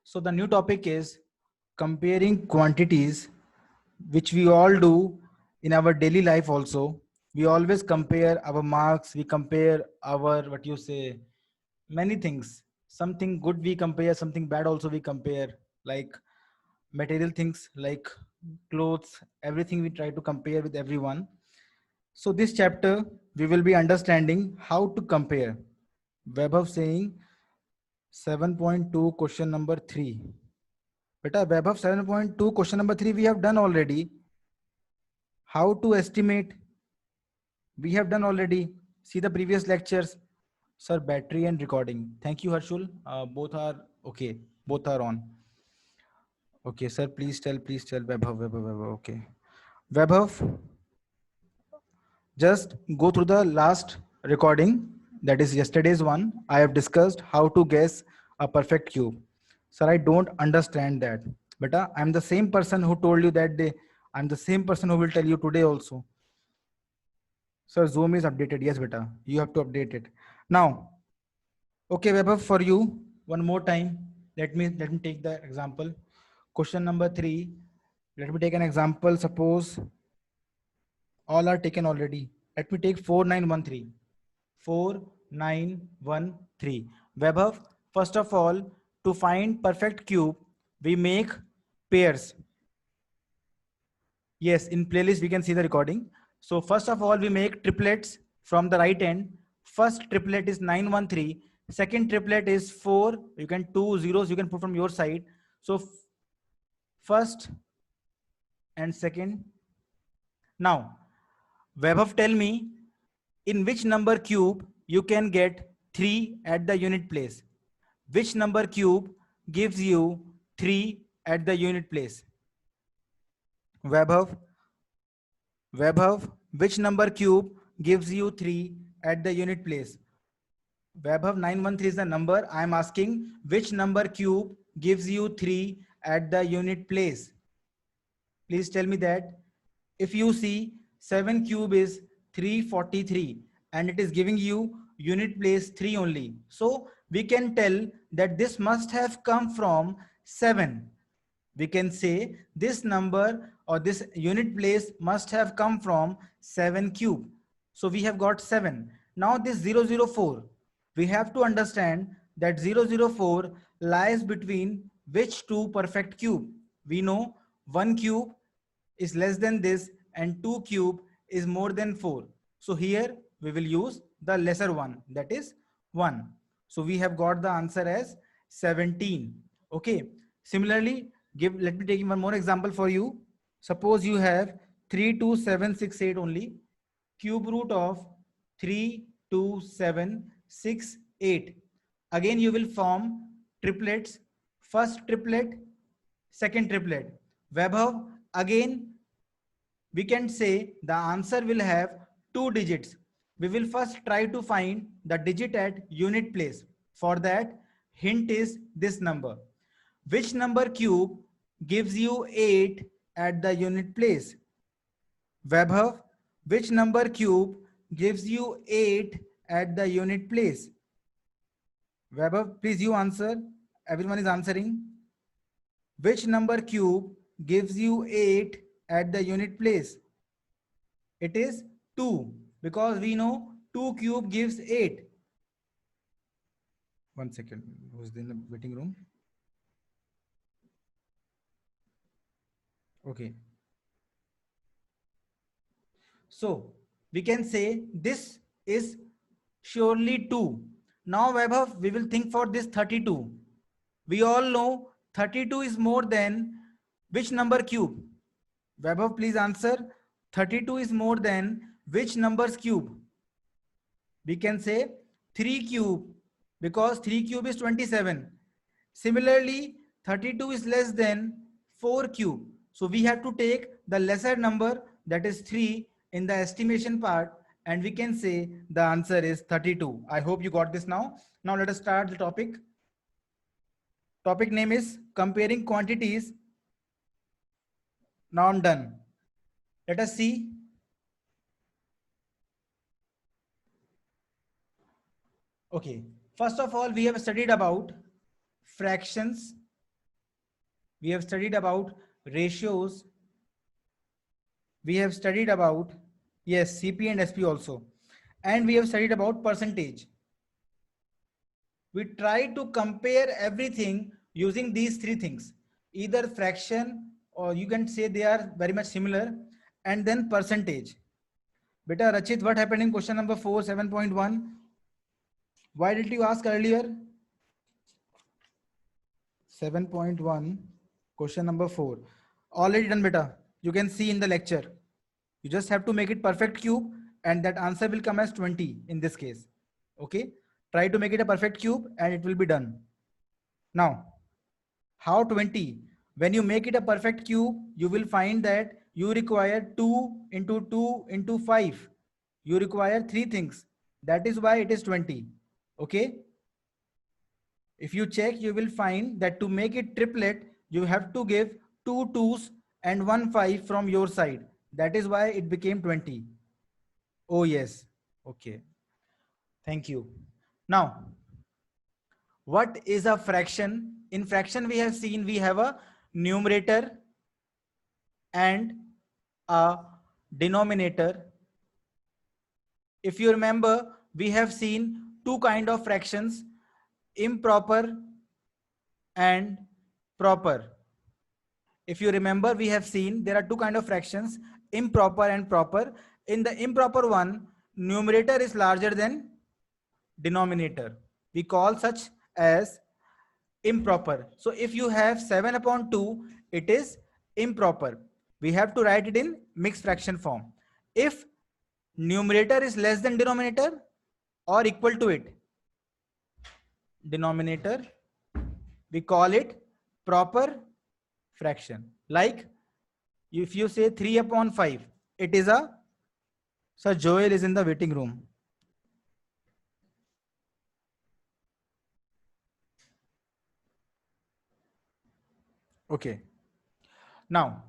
So the new topic is comparing quantities, which we all do in our daily life also. We always compare our marks, we compare our, what you say, many things. Something good we compare, something bad also we compare, like material things like clothes, everything we try to compare with everyone. So this chapter, we will be understanding how to compare. Vaibhav saying 7.2 question number 3. Beta, Vaibhav 7.2 question number 3 we have done already. How to estimate? We have done already. See the previous lectures. Sir, battery and recording. Thank you, Harshul. Both are okay. Both are on. Okay, sir, please tell Vaibhav. Okay. Vaibhav, just go through the last recording. That is yesterday's one. I have discussed how to guess a perfect cube. Sir, I don't understand that. Beta, I'm the same person who told you that day. I'm the same person who will tell you today also. Sir, Zoom is updated. Yes, beta. You have to update it. Now, okay, Vaibhav, for you, one more time. Let me take the example. Question number 3. Let me take an example. Suppose all are taken already. Let me take 4913. 4913. Vaibhav, first of all, to find perfect cube, we make pairs. Yes, in playlist we can see the recording. So first of all, we make triplets from the right end. First triplet is 913. Second triplet is 4. You can 2 zeros you can put from your side. So first and second. Now, Vaibhav, tell me in which number cube you can get 3 at the unit place. Which number cube gives you 3 at the unit place? Vaibhav, which number cube gives you 3 at the unit place? Vaibhav, 913 is the number. I am asking which number cube gives you 3 at the unit place? Please tell me that. If you see 7 cube is 343 and it is giving you unit place 3 only. So we can tell that this must have come from 7. We can say this number or this unit place must have come from 7 cube. So we have got 7. Now this 004, we have to understand that 004 lies between which two perfect cube. We know 1 cube is less than this and 2 cube is more than 4. So here we will use the lesser one, that is 1. So we have got the answer as 17. Okay. Similarly, let me take one more example for you. Suppose you have 32768 only. Cube root of 32768. Again you will form triplets. First triplet, second triplet. Vaibhav, again we can say the answer will have 2 digits. We will first try to find the digit at unit place. For that, hint is this number. Which number cube gives you 8 at the unit place? Vaibhav, which number cube gives you 8 at the unit place? Vaibhav, please you answer. Everyone is answering. Which number cube gives you 8 at the unit place? It is 2 because we know 2 cube gives 8. 1 second. Who's in the waiting room? Okay. So we can say this is surely 2. Now, Vaibhav, we will think for this 32. We all know 32 is more than which number cube? Vaibhav, please answer. 32 is more than which number's cube? We can say 3 cube because 3 cube is 27. Similarly, 32 is less than 4 cube. So we have to take the lesser number, that is 3, in the estimation part, and we can say the answer is 32. I hope you got this now. Now let us start the topic. Topic name is comparing quantities. Now I'm done. Let us see. Okay. First of all, we have studied about fractions. we have studied about ratios, we have studied about, yes, CP and SP also, and we have studied about percentage. We try to compare everything using these three things, either fraction, or you can say they are very much similar, and then percentage. Beta Rachit, what happened in question number 4, 7.1? Why did you ask earlier? 7.1, question number 4. Already done, beta. You can see in the lecture. You just have to make it perfect cube, and that answer will come as 20 in this case. Okay. Try to make it a perfect cube and it will be done. Now, how 20? When you make it a perfect cube, you will find that you require 2 into 2 into 5. You require 3 things. That is why it is 20. Okay. If you check, you will find that to make it triplet, you have to give 2 2s and 1 5 from your side. That is why it became 20. Oh, yes. Okay. Thank you. Now, what is a fraction? In fraction, we have seen we have a numerator and a denominator. If you remember, we have seen two kind of fractions, improper and proper. If you remember, we have seen there are two kind of fractions, improper and proper. In the improper one, numerator is larger than denominator. We call such as improper. So if you have 7 upon 2, it is improper. We have to write it in mixed fraction form. If numerator is less than denominator or equal to it, denominator, we call it proper fraction. Like if you say 3 upon 5, it is a, Sir Joel is in the waiting room. Okay. Now,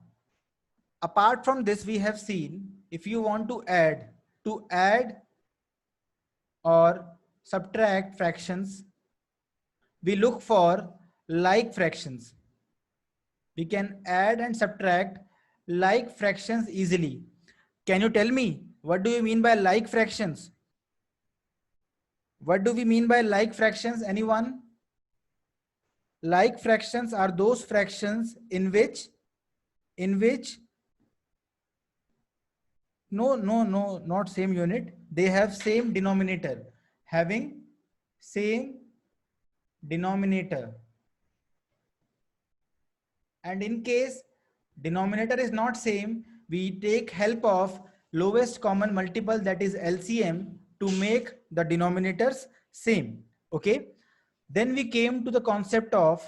apart from this, we have seen if you want to add or subtract fractions, we look for like fractions. We can add and subtract like fractions easily. Can you tell me what do you mean by like fractions? What do we mean by like fractions? Anyone? Like fractions are those fractions in which no, not same unit. They have same denominator, having same denominator. And in case denominator is not same, we take help of lowest common multiple, that is LCM, to make the denominators same. Okay. Then we came to the concept of,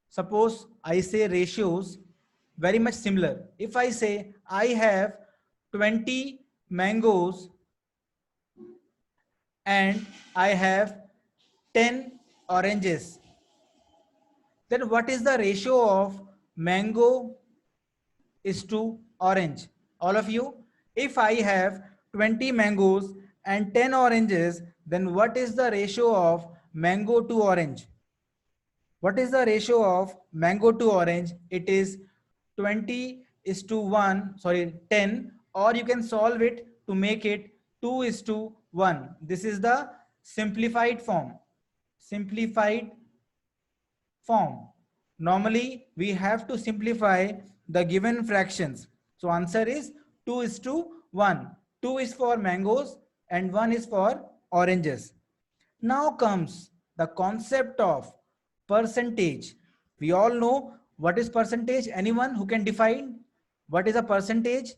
suppose I say ratios, very much similar. If I say I have 20 mangoes and I have 10 oranges, then what is the ratio of mango is to orange? All of you, if I have 20 mangoes and 10 oranges, then what is the ratio of mango to orange? What is the ratio of mango to orange? It is 20 is to 1, sorry, 10, or you can solve it to make it 2 is to 1. This is the simplified form. Simplified form. Normally, we have to simplify the given fractions. So answer is 2 is to 1. 2 is for mangoes and 1 is for oranges. Now comes the concept of percentage. We all know what is percentage. Anyone who can define what is a percentage?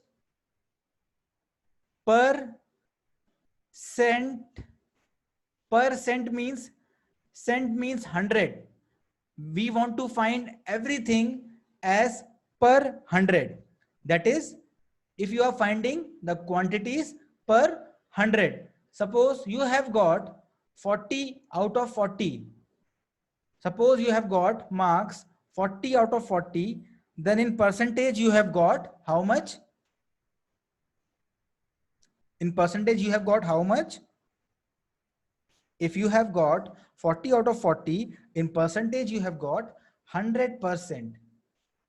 Percent means, cent means 100. We want to find everything as per 100. That is, if you are finding the quantities per 100, suppose you have got 40 out of 40. Suppose you have got marks 40 out of 40, then in percentage you have got how much? In percentage you have got how much? If you have got 40 out of 40, in percentage you have got 100%.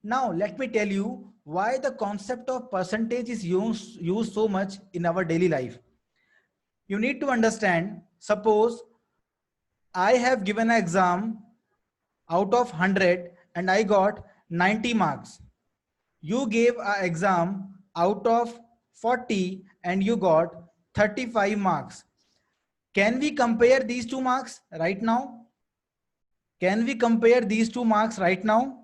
Now, let me tell you why the concept of percentage is used so much in our daily life. You need to understand, suppose I have given an exam out of 100 and I got 90 marks. You gave an exam out of 40 and you got 35 marks. Can we compare these two marks right now? Can we compare these two marks right now?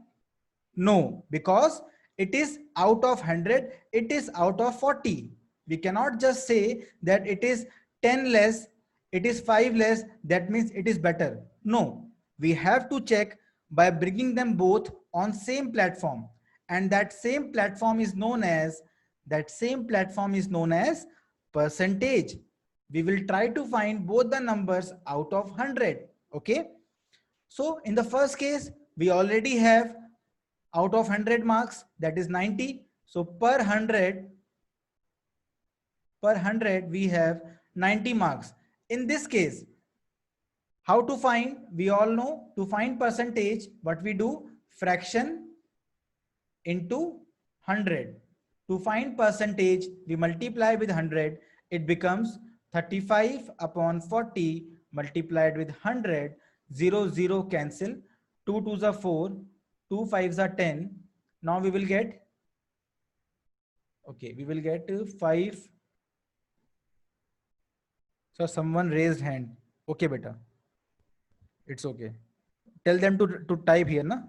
No, because it is out of 100, it is out of 40. We cannot just say that it is 10 less, it is 5 less, that means it is better. No, we have to check by bringing them both on same platform. And that same platform is known as, percentage. We will try to find both the numbers out of 100. Okay. So in the first case, we already have out of 100 marks, that is 90. So per 100 we have 90 marks. In this case, how to find? We all know, to find percentage, what we do? Fraction into 100. To find percentage, we multiply with 100. It becomes 35 upon 40 multiplied with 100. 0, 0 cancel. 2 2s are 4. 2 5s are 10. Now we will get, okay, we will get 5. So someone raised hand. Okay, beta. It's okay. Tell them to type here, na?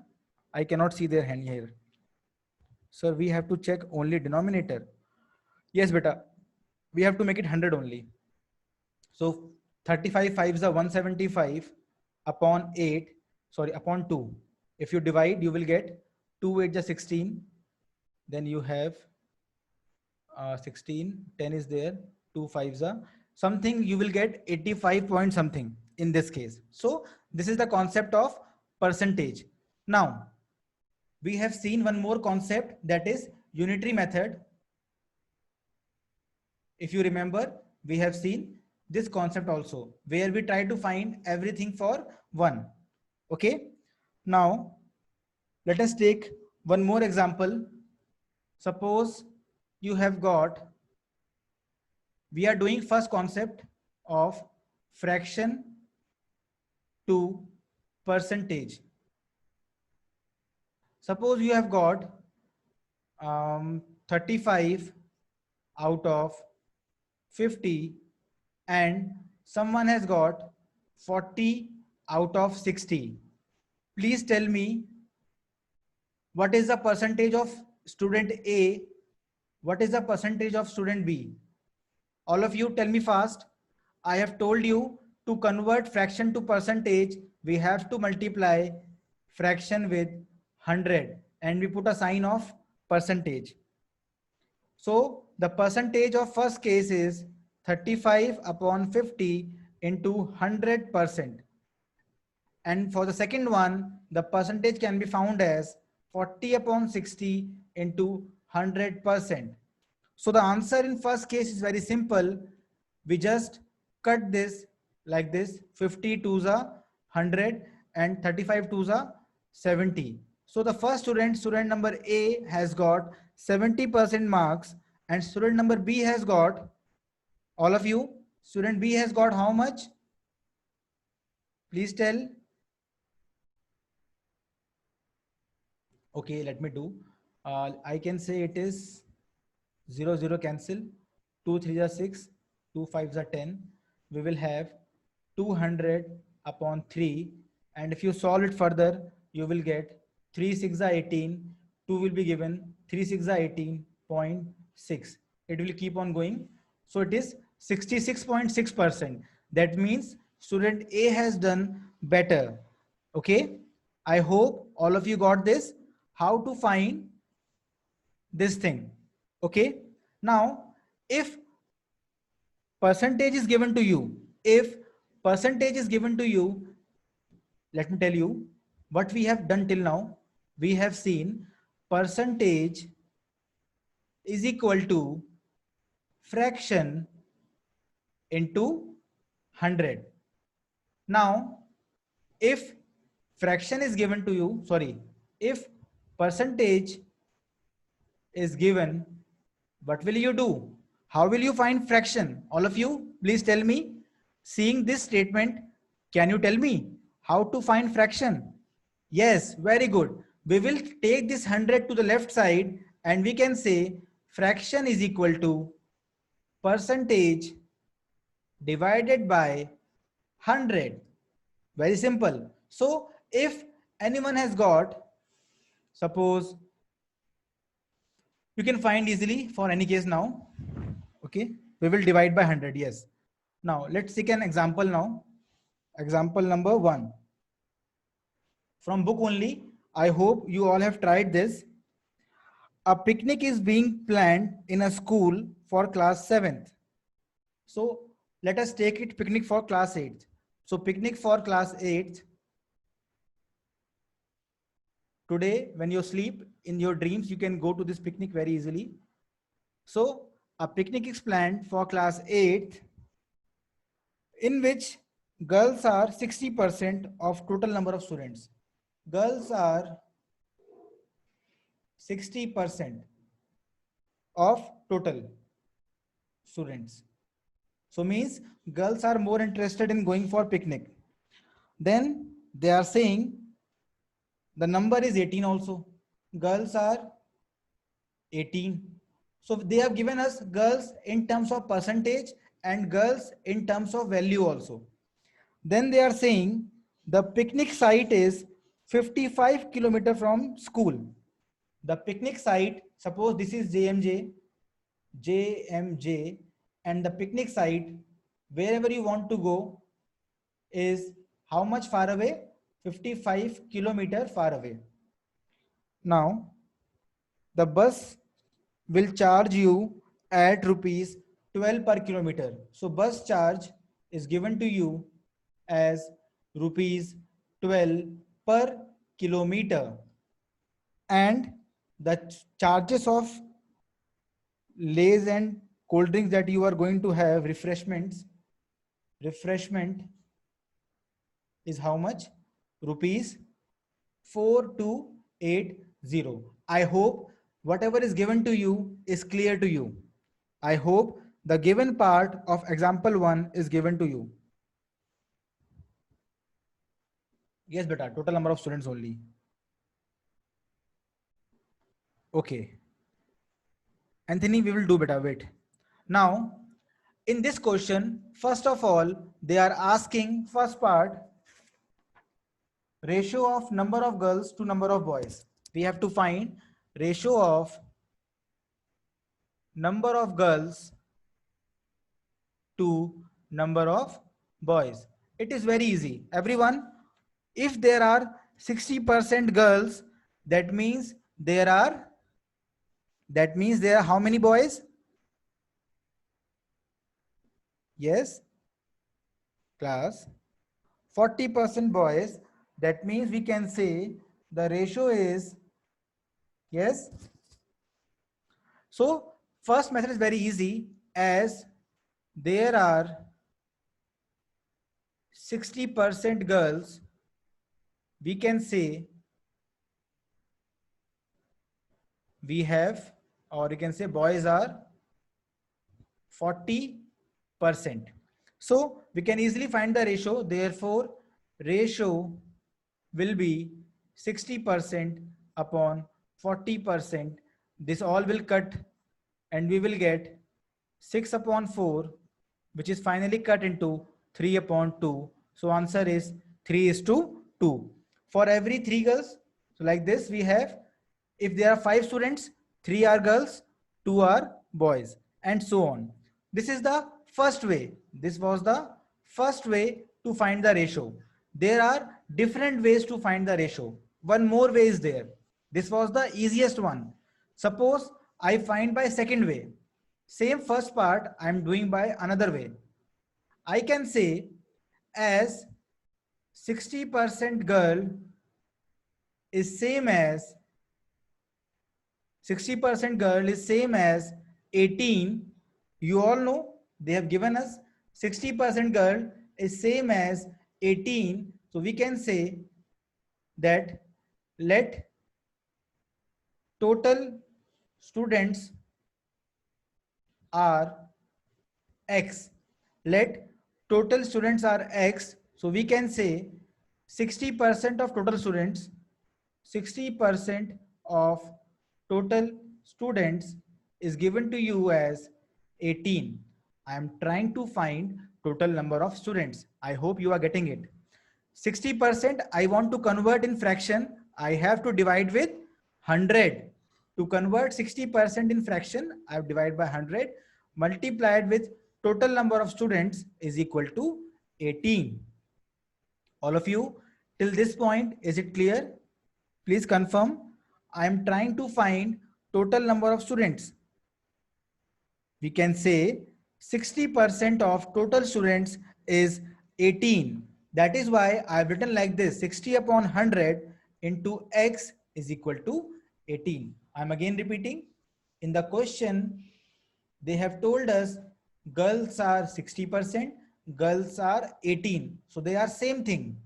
I cannot see their hand here. Sir, we have to check only denominator. Yes, beta. We have to make it 100 only. So 35 5s are 175 upon 8, sorry, upon 2. If you divide, you will get 2 8 is 16. Then you have 16, 10 is there, 2 5s are something, you will get 85 point something in this case. So this is the concept of percentage. Now, we have seen one more concept, that is unitary method. If you remember, we have seen this concept also, where we try to find everything for 1. Okay. Now, let us take one more example. Suppose you have got, we are doing first concept of fraction to percentage. Suppose you have got 35 out of 50 and someone has got 40 out of 60. Please tell me, what is the percentage of student A? What is the percentage of student B? All of you tell me fast. I have told you, to convert fraction to percentage, we have to multiply fraction with 100 and we put a sign of percentage. So the percentage of first case is 35 upon 50 into 100%. And for the second one, the percentage can be found as 40 upon 60 into 100%. So the answer in first case is very simple. We just cut this like this, 50 twos are 100 and 35 twos are 70. So the first student number A has got 70% marks and student number B has got, all of you, student B has got how much? Please tell. Okay, let me do. I can say it is 0 0 cancel, 2 3 are 6, 2 5s are 10. We will have 200 upon 3, and if you solve it further, you will get 3 6 are 18. 2 will be given, 3 6 are 18.6. It will keep on going. So it is 66.6%. That means student A has done better. Okay. I hope all of you got this. How to find this thing. Okay. Now, if percentage is given to you, let me tell you what we have done till now. We have seen percentage is equal to fraction into 100. Now, if fraction is given to you, sorry, if percentage is given, what will you do? How will you find fraction? All of you, please tell me. Seeing this statement, can you tell me how to find fraction? Yes, very good. We will take this 100 to the left side and we can say fraction is equal to percentage divided by 100. Very simple. So if anyone has got, suppose you can find easily for any case now. Okay, we will divide by 100. Yes. Now let's take an example now. Example number 1. From book only. I hope you all have tried this. A picnic is being planned in a school for class 7th. So let us take it picnic for class 8th. So picnic for class 8th. Today, when you sleep in your dreams, you can go to this picnic very easily. So a picnic is planned for class 8th, in which girls are 60% of total number of students. Girls are 60% of total students. So means girls are more interested in going for picnic. Then they are saying the number is 18 also. Girls are 18. So they have given us girls in terms of percentage and girls in terms of value also. Then they are saying the picnic site is 55 kilometers from school. The picnic site, suppose this is JMJ, and the picnic site, wherever you want to go, is how much far away? 55 kilometers far away. Now, the bus will charge you at rupees 12 per kilometer. So bus charge is given to you as rupees 12 per kilometer, and the charges of lays and cold drinks that you are going to have, refreshment is how much? Rupees 4280. I hope whatever is given to you is clear to you. I hope the given part of example 1 is given to you. Yes, beta, total number of students only. Okay. Anthony, we will do better. Wait. Now, in this question, first of all, they are asking first part, ratio of number of girls to number of boys. We have to find ratio of number of girls to number of boys. It is very easy. Everyone, if there are 60% girls, that means there are how many boys? Yes, class. 40% boys. That means we can say the ratio is, yes. So first method is very easy, as there are 60% girls, we can say we have, or you can say boys are 40%. So we can easily find the ratio. Therefore, ratio will be 60% upon 40%. This all will cut and we will get 6 upon 4, which is finally cut into 3 upon 2. So answer is 3:2. For every 3 girls, so like this we have, if there are 5 students, 3 are girls, 2 are boys, and so on. This is the first way. This was the first way to find the ratio. There are different ways to find the ratio. One more way is there. This was the easiest one. Suppose I find by second way. Same first part I am doing by another way. I can say as 60% girl is same as 60% girl is same as 18. You all know they have given us 60% girl is same as 18. So we can say that let total students are X. Let total students are X. So we can say 60% of total students, 60% of total students is given to you as 18. I am trying to find total number of students. I hope you are getting it. 60% I want to convert in fraction. I have to divide with 100. To convert 60% in fraction, I have divided by 100 multiplied with total number of students is equal to 18. All of you, till this point, is it clear? Please confirm. I am trying to find total number of students. We can say 60% of total students is 18. That is why I have written like this: 60 upon 100 into x is equal to 18. I am again repeating. In the question, they have told us girls are 60%, girls are 18. So they are same thing.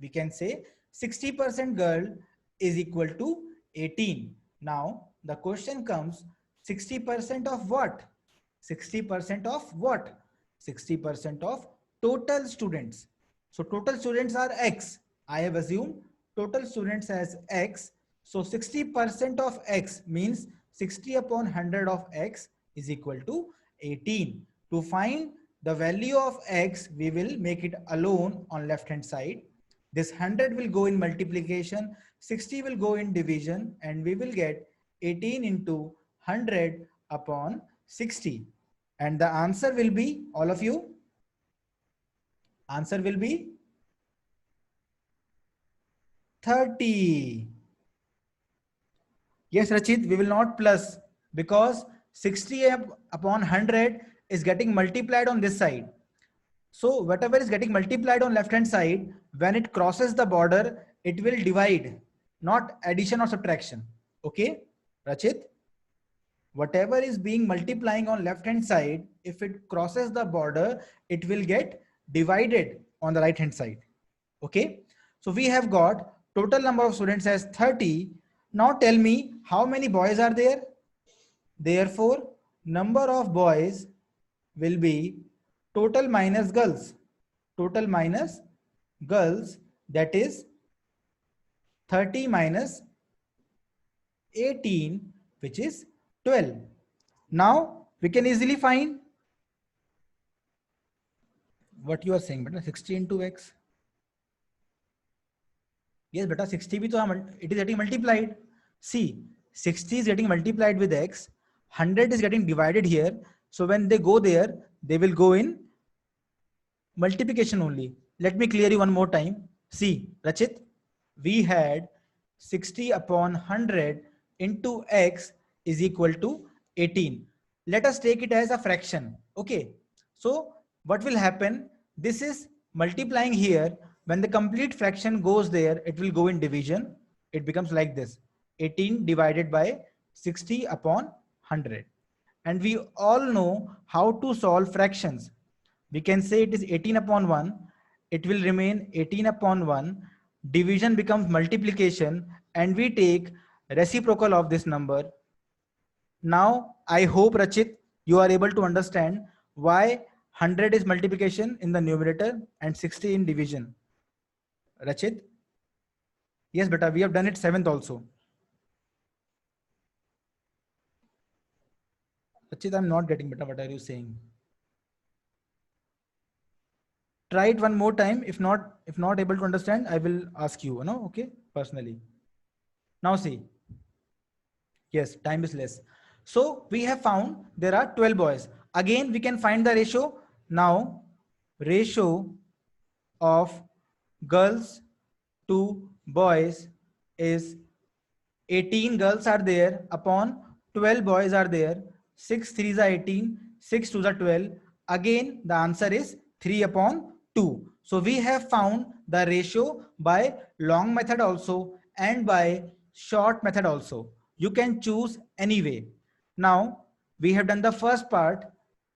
We can say 60% girl is equal to 18. Now the question comes, 60% of what? 60% of what? 60% of total students. So total students are X. I have assumed total students as X. So 60% of X means 60 upon 100 of X is equal to 18. To find the value of X, we will make it alone on left hand side. This 100 will go in multiplication, 60 will go in division, and we will get 18 into 100 upon 60. And the answer will be, all of you, answer will be 30. Yes, Rachit, we will not plus, because 60 upon 100 is getting multiplied on this side. So whatever is getting multiplied on left hand side, when it crosses the border, it will divide, not addition or subtraction. Okay, Rachit? Whatever is being multiplying on left hand side, if it crosses the border, it will get divided on the right hand side. Okay, so we have got total number of students as 30. Now tell me how many boys are there. Therefore, number of boys will be total minus girls. Total minus girls, that is 30 minus 18, which is 12. Now we can easily find what you are saying, beta, 60 into x. Yes, beta, 60 bhi to it is getting multiplied. See, 60 is getting multiplied with x, 100 is getting divided here. So when they go there, they will go in multiplication only. Let me clear you one more time. See, Rachit, we had 60 upon 100 into x is equal to 18. Let us take it as a fraction. Okay. So what will happen? This is multiplying here. When the complete fraction goes there, it will go in division. It becomes like this: 18 divided by 60 upon 100. And we all know how to solve fractions. We can say it is 18 upon 1. It will remain 18 upon 1. Division becomes multiplication, and we take reciprocal of this number. Now, I hope, Rachit, you are able to understand why 100 is multiplication in the numerator and 60 in division. Rachit? Yes, beta, we have done it 7th also. Rachit, I'm not getting, beta, what are you saying? Try it one more time. If not able to understand, I will ask you, okay, personally. Now see, yes, time is less. So we have found there are 12 boys. Again, we can find the ratio. Now, ratio of girls to boys is 18 girls are there upon 12 boys are there. 6 3s are 18, 6 2s are 12. Again, the answer is 3 upon 2. So we have found the ratio by long method also and by short method also. You can choose any way. Now we have done the first part.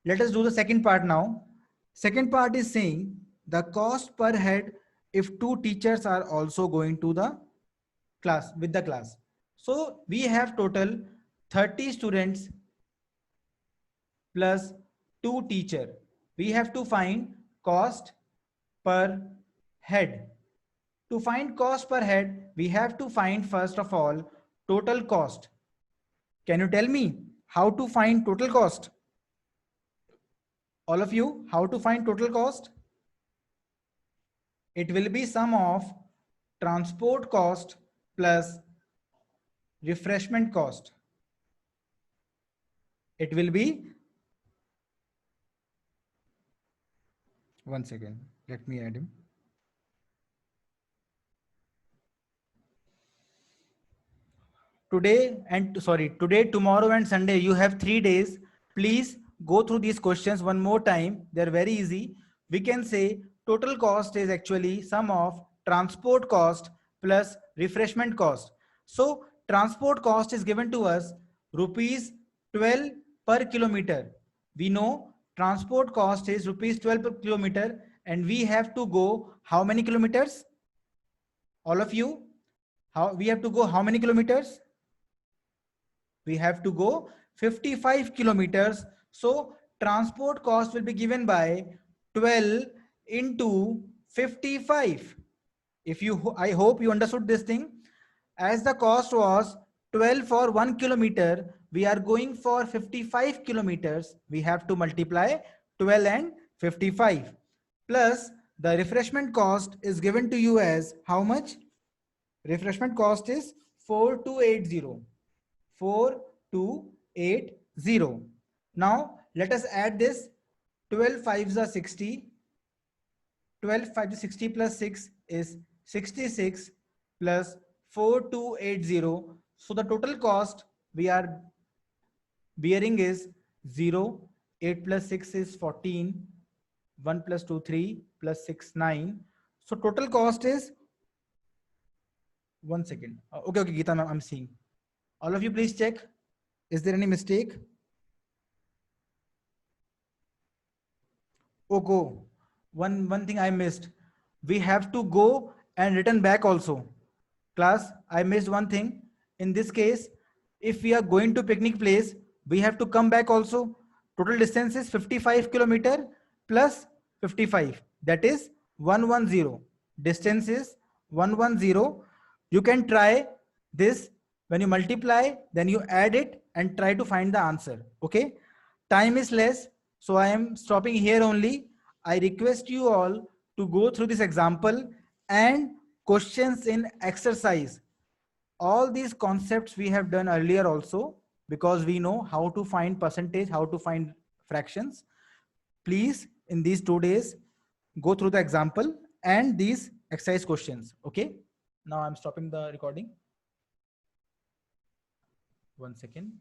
Let us do the second part now. Second part is saying the cost per head if two teachers are also going to the class with the class. So we have total 30 students plus 2 teacher. We have to find cost per head. To find cost per head, we have to find first of all total cost. Can you tell me how to find total cost? All of you, how to find total cost? It will be sum of transport cost plus refreshment cost. It will be, one second, let me add him. Today, tomorrow and Sunday, you have 3 days. Please go through these questions one more time. They're very easy. We can say total cost is actually sum of transport cost plus refreshment cost. So transport cost is given to us rupees 12 per kilometer. We know transport cost is rupees 12 per kilometer, and we have to go how many kilometers? All of you, how we have to go how many kilometers? We have to go 55 kilometers. So transport cost will be given by 12 into 55. I hope you understood this thing. As the cost was 12 for 1 kilometer, we are going for 55 kilometers. We have to multiply 12 and 55. Plus the refreshment cost is given to you as how much? Refreshment cost is 4280. 4280. Now let us add this. 12 5s are 60. 12 5 to 60 plus 6 is 66 plus 4280. So the total cost we are bearing is 0. 8 plus 6 is 14. 1 plus 2 3 plus 6 9. So total cost is, one second. Okay, Geeta ma'am, I'm seeing. All of you please check. Is there any mistake? Oh, go. One thing I missed. We have to go and return back also. Class, I missed one thing. In this case, if we are going to picnic place, we have to come back also. Total distance is 55 kilometer plus 55. That is 110. Distance is 110. You can try this. When you multiply, then you add it and try to find the answer. Okay. Time is less, so I am stopping here only. I request you all to go through this example and questions in exercise. All these concepts we have done earlier also, because we know how to find percentage, how to find fractions. Please, in these 2 days, go through the example and these exercise questions. Okay. Now I'm stopping the recording. One second.